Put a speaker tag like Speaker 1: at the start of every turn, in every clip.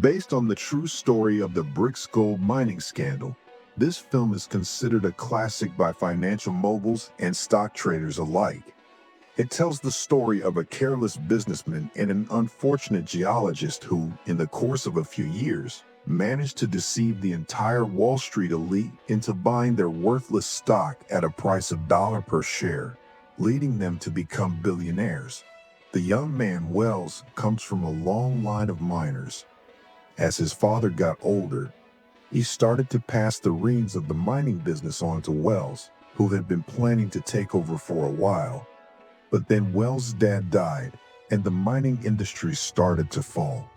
Speaker 1: Based on the true story of the Bre-X gold mining scandal, this film is considered a classic by financial moguls and stock traders alike. It tells the story of a careless businessman and an unfortunate geologist who, in the course of a few years, managed to deceive the entire Wall Street elite into buying their worthless stock at a price of dollar per share, leading them to become billionaires. The young man Wells comes from a long line of miners. As his father got older, he started to pass the reins of the mining business on to Wells, who had been planning to take over for a while. But then Wells' dad died, and the mining industry started to fall.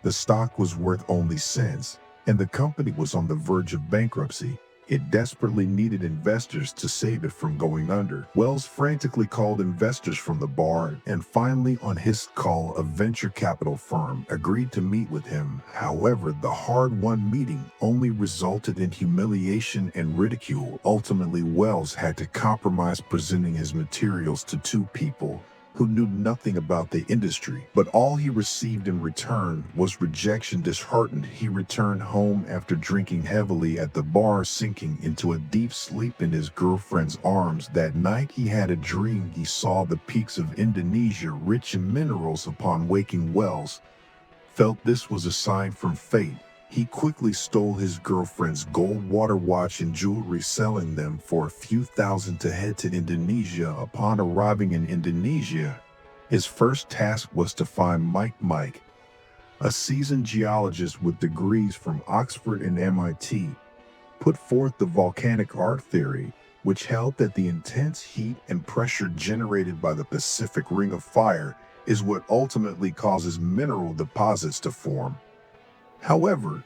Speaker 1: The stock was worth only cents, and the company was on the verge of bankruptcy. It desperately needed investors to save it from going under. Wells frantically called investors from the bar, and finally, on his call, a venture capital firm agreed to meet with him. However, the hard-won meeting only resulted in humiliation and ridicule. Ultimately, Wells had to compromise, presenting his materials to two people who knew nothing about the industry, but all he received in return was rejection. Disheartened, he returned home after drinking heavily at the bar, sinking into a deep sleep in his girlfriend's arms. That night, he had a dream. He saw the peaks of Indonesia rich in minerals. Upon waking, Wells felt this was a sign from fate. He quickly stole his girlfriend's gold water watch and jewelry, selling them for a few thousand to head to Indonesia. Upon arriving in Indonesia, his first task was to find Mike, a seasoned geologist with degrees from Oxford and MIT, put forth the volcanic arc theory, which held that the intense heat and pressure generated by the Pacific Ring of Fire is what ultimately causes mineral deposits to form. However,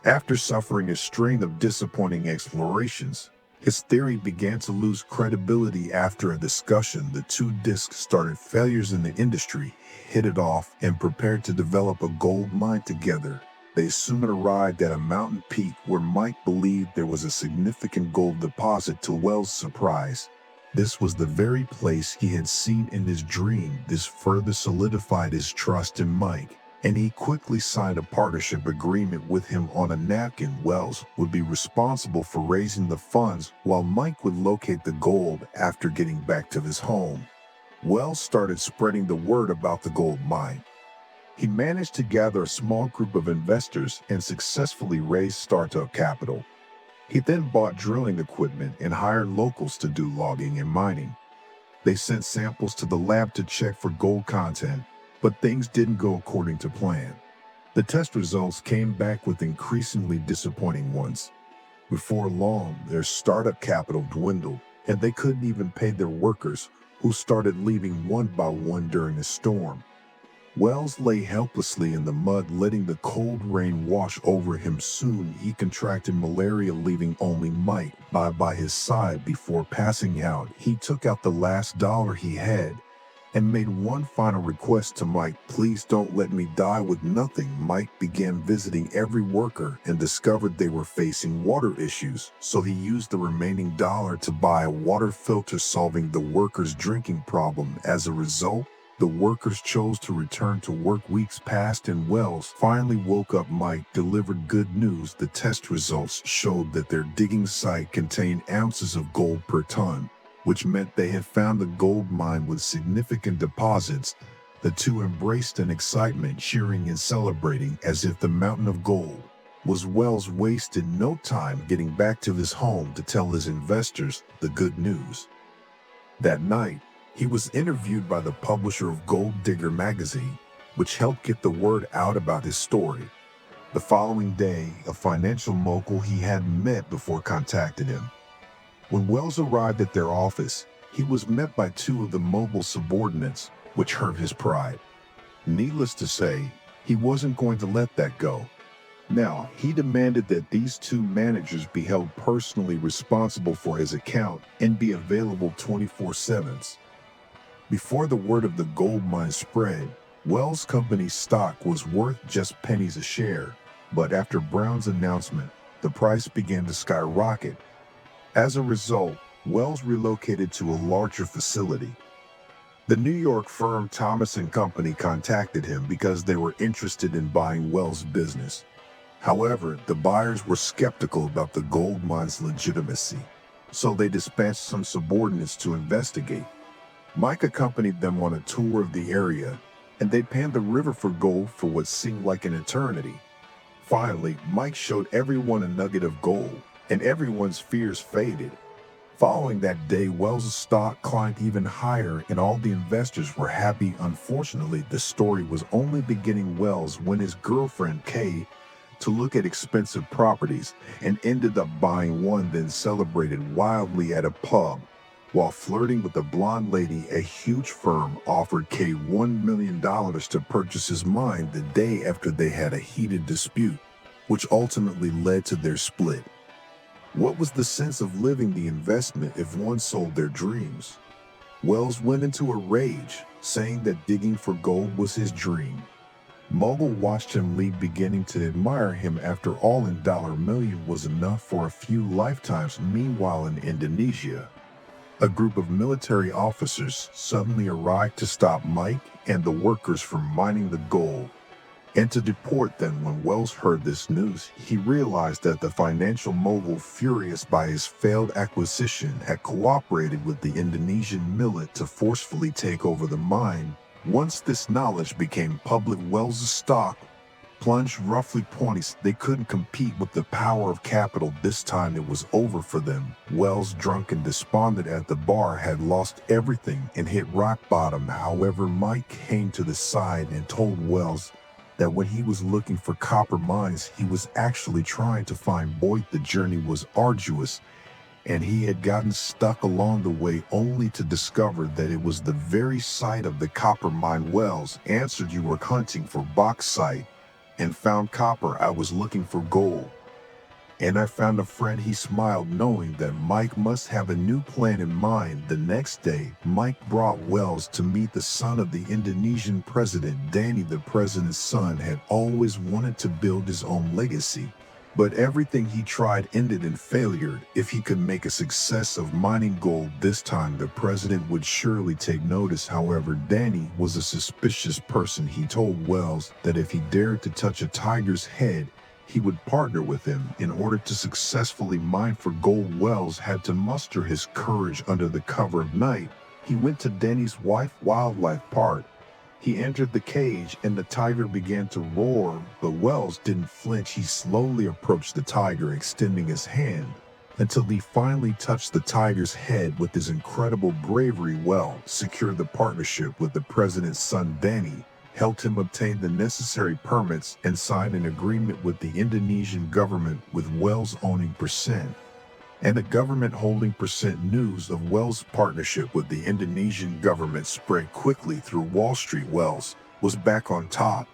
Speaker 1: after suffering a string of disappointing explorations, his theory began to lose credibility. After a discussion, the two discs started. Failures in the industry hit it off and prepared to develop a gold mine together. They soon arrived at a mountain peak where Mike believed there was a significant gold deposit. To Wells' surprise, this was the very place he had seen in his dream. This further solidified his trust in Mike, and he quickly signed a partnership agreement with him on a napkin. Wells would be responsible for raising the funds, while Mike would locate the gold. After getting back to his home, Wells started spreading the word about the gold mine. He managed to gather a small group of investors and successfully raise startup capital. He then bought drilling equipment and hired locals to do logging and mining. They sent samples to the lab to check for gold content, but things didn't go according to plan. The test results came back with increasingly disappointing ones. Before long, their startup capital dwindled, and they couldn't even pay their workers, who started leaving one by one during a storm. Wells lay helplessly in the mud, letting the cold rain wash over him. Soon, he contracted malaria, leaving only Mike by his side. Before passing out, he took out the last dollar he had and made one final request to Mike: "Please don't let me die with nothing." Mike began visiting every worker and discovered they were facing water issues, so he used the remaining dollar to buy a water filter, solving the workers' drinking problem. As a result, the workers chose to return to work. Weeks passed and Wells finally woke up. Mike delivered good news. The test results showed that their digging site contained ounces of gold per ton, which meant they had found a gold mine with significant deposits. The two embraced in excitement, cheering and celebrating as if the mountain of gold was Wells. Wasted no time getting back to his home to tell his investors the good news. That night, he was interviewed by the publisher of Gold Digger magazine, which helped get the word out about his story. The following day, a financial mogul he hadn't met before contacted him. When Wells arrived at their office, he was met by two of the mogul's subordinates, which hurt his pride. Needless to say, he wasn't going to let that go. Now, he demanded that these two managers be held personally responsible for his account and be available 24/7. Before the word of the gold mine spread, Wells' company's stock was worth just pennies a share, but after Brown's announcement, the price began to skyrocket. As a result, Wells relocated to a larger facility. The New York firm Thomas and Company contacted him because they were interested in buying Wells' business. However, the buyers were skeptical about the gold mine's legitimacy, so they dispatched some subordinates to investigate. Mike accompanied them on a tour of the area, and they panned the river for gold for what seemed like an eternity. Finally, Mike showed everyone a nugget of gold, and everyone's fears faded. Following that day, Wells' stock climbed even higher and all the investors were happy. Unfortunately, the story was only beginning. Wells when his girlfriend Kay to look at expensive properties and ended up buying one, then celebrated wildly at a pub. While flirting with the blonde lady, a huge firm offered Kay $1 million to purchase his mine the day after they had a heated dispute, which ultimately led to their split. What was the sense of living the investment if one sold their dreams? Wells went into a rage, saying that digging for gold was his dream. Mogul watched him leave, beginning to admire him. After all, $1 million was enough for a few lifetimes. Meanwhile, in Indonesia, a group of military officers suddenly arrived to stop Mike and the workers from mining the gold and to deport them. When Wells heard this news, he realized that the financial mogul, furious by his failed acquisition, had cooperated with the Indonesian millet to forcefully take over the mine. Once this knowledge became public, Wells' stock plunged roughly 20. They couldn't compete with the power of capital. This time it was over for them. Wells, drunk and despondent at the bar, had lost everything and hit rock bottom. However, Mike came to the side and told Wells that when he was looking for copper mines, he was actually trying to find Boyd. The journey was arduous, and he had gotten stuck along the way, only to discover that it was the very site of the copper mine. Wells answered, "You were hunting for bauxite and found copper. I was looking for gold, and I found a friend." He smiled, knowing that Mike must have a new plan in mind. The next day, Mike brought Wells to meet the son of the Indonesian president, Danny. The president's son had always wanted to build his own legacy, but everything he tried ended in failure. If he could make a success of mining gold this time, the president would surely take notice. However, Danny was a suspicious person. He told Wells that if he dared to touch a tiger's head, he would partner with him. In order to successfully mine for gold, Wells had to muster his courage under the cover of night. He went to Danny's wildlife park. He entered the cage and the tiger began to roar, but Wells didn't flinch. He slowly approached the tiger, extending his hand until he finally touched the tiger's head. With his incredible bravery, Wells secured the partnership with the president's son. Danny helped him obtain the necessary permits and signed an agreement with the Indonesian government, with Wells owning percent and the government holding percent. News of Wells' partnership with the Indonesian government spread quickly through Wall Street. Wells was back on top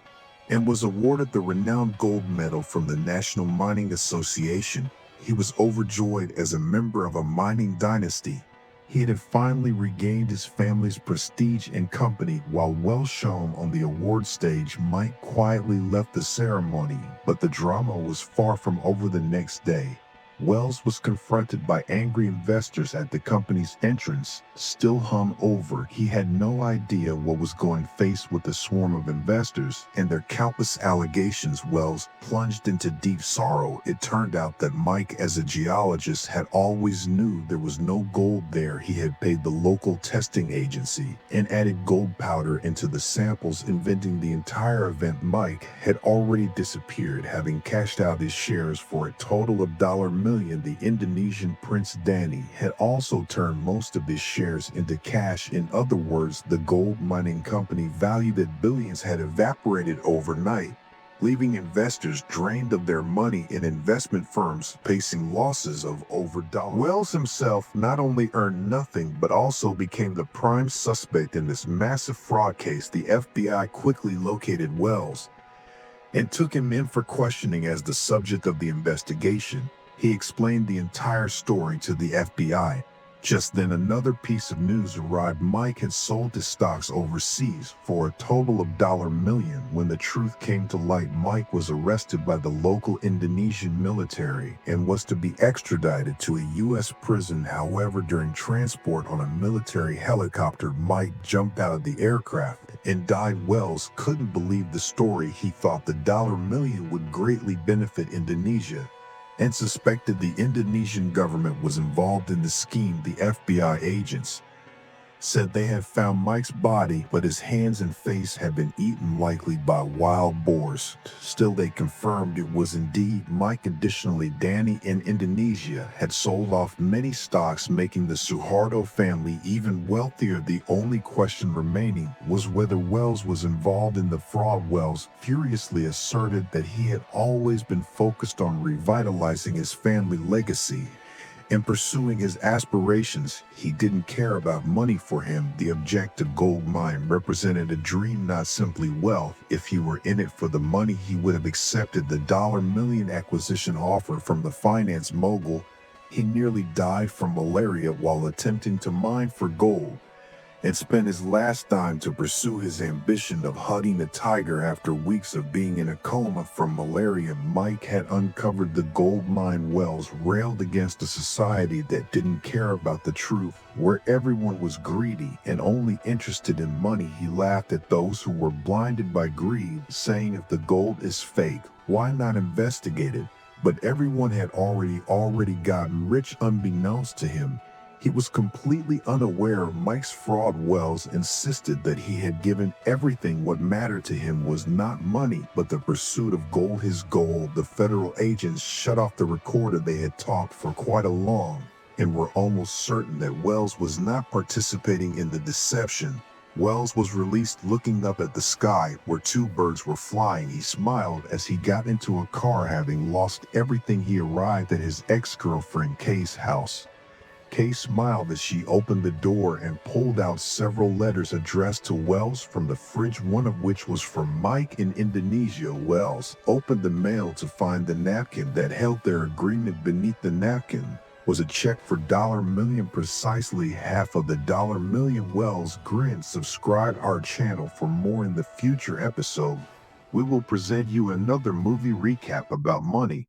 Speaker 1: and was awarded the renowned gold medal from the National Mining Association. He was overjoyed. As a member of a mining dynasty, he had finally regained his family's prestige and company. While Wells shone on the award stage, Mike quietly left the ceremony, but the drama was far from over. The next day, Wells was confronted by angry investors at the company's entrance. Still hungover, he had no idea what was going. Faced with a swarm of investors and their countless allegations, Wells plunged into deep sorrow. It turned out that Mike, as a geologist, had always knew there was no gold there. He had paid the local testing agency and added gold powder into the samples, inventing the entire event. Mike had already disappeared, having cashed out his shares for a total of $1 million. The Indonesian prince Danny had also turned most of his shares into cash. In other words, the gold mining company, valued at billions, had evaporated overnight, leaving investors drained of their money and investment firms facing losses of over $1. Wells himself not only earned nothing but also became the prime suspect in this massive fraud case. The FBI quickly located Wells and took him in for questioning. As the subject of the investigation, he explained the entire story to the FBI. Just then another piece of news arrived. Mike had sold his stocks overseas for a total of $1 million. When the truth came to light, Mike was arrested by the local Indonesian military and was to be extradited to a U.S. prison. However, during transport on a military helicopter, Mike jumped out of the aircraft and died. Wells couldn't believe the story. He thought the $1 million would greatly benefit Indonesia and suspected the Indonesian government was involved in the scheme. The FBI agents said they had found Mike's body, but his hands and face had been eaten, likely by wild boars. Still, they confirmed it was indeed Mike. Additionally, Danny in Indonesia had sold off many stocks, making the Suharto family even wealthier. The only question remaining was whether Wells was involved in the fraud. Wells furiously asserted that he had always been focused on revitalizing his family legacy and pursuing his aspirations. He didn't care about money. For him, the objective gold mine represented a dream, not simply wealth. If he were in it for the money, he would have accepted the $1 million acquisition offer from the finance mogul. He nearly died from malaria while attempting to mine for gold, and spent his last dime to pursue his ambition of hunting a tiger. After weeks of being in a coma from malaria, Mike had uncovered the gold mine. Wells railed against a society that didn't care about the truth, where everyone was greedy and only interested in money. He laughed at those who were blinded by greed, saying, if the gold is fake, why not investigate it? But everyone had already gotten rich. Unbeknownst to him, he was completely unaware of Mike's fraud. Wells insisted that he had given everything. What mattered to him was not money, but the pursuit of gold. His goal. The federal agents shut off the recorder. They had talked for quite a long and were almost certain that Wells was not participating in the deception. Wells was released. Looking up at the sky where two birds were flying, he smiled as he got into a car. Having lost everything, he arrived at his ex-girlfriend Kay's house. Kay smiled as she opened the door and pulled out several letters addressed to Wells from the fridge, one of which was from Mike in Indonesia. Wells opened the mail to find the napkin that held their agreement. Beneath the napkin was a check for $1 million, precisely half of the $1 million. Wells grinned. Subscribe our channel for more. In the future episode, we will present you another movie recap about money.